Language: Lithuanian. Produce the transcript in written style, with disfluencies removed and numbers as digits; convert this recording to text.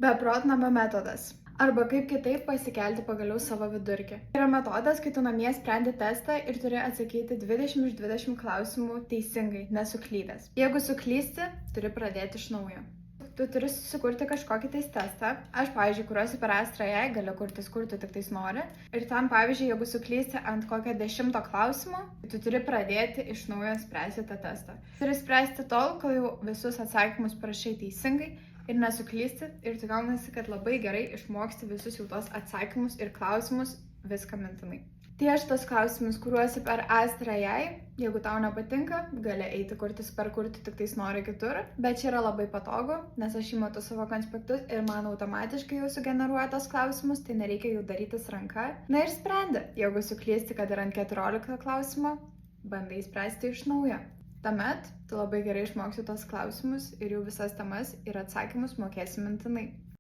Beprotnamio metodas. Arba kaip kitaip pasikelti pagaliau savo vidurkį. Tai yra metodas, kai tu namie sprendi testą ir turi atsakyti 20 iš 20 klausimų teisingai, nesuklydęs. Jeigu suklysti, turi pradėti iš naujo. Tu turi susikurti kažkokį tais testą. Aš, pavyzdžiui, kuriuosi per Ask.ai, gali kurtis, kur tu tik tais nori. Ir tam, pavyzdžiui, jeigu suklysti ant kokio 10 klausimo, tu turi pradėti iš naujo spręsti tą testą. Turi spręsti tol, kol jau visus atsakymus parašai teisingai ir nesuklysti. Ir tu gaunasi, kad labai gerai išmoksti visus jau tos atsakymus ir klausimus viską mintinai. Tai aš tos klausimus kuriuosi per Ask.ai, jeigu tau nepatinka, gali eiti kurtis per kur tu tik tais nori kitur, bet čia yra labai patogu, nes aš įmetu savo konspektus ir man automatiškai jau sugeneruoja tos klausimus, tai nereikia jų darytis ranka. Na ir sprendi, jeigu suklysti, kad yra ant 14 klausimo, bandai spręsti iš naujo. Tuomet tu labai gerai išmoksi tos klausimus ir jų visas temas ir atsakymus mokėsi mintinai.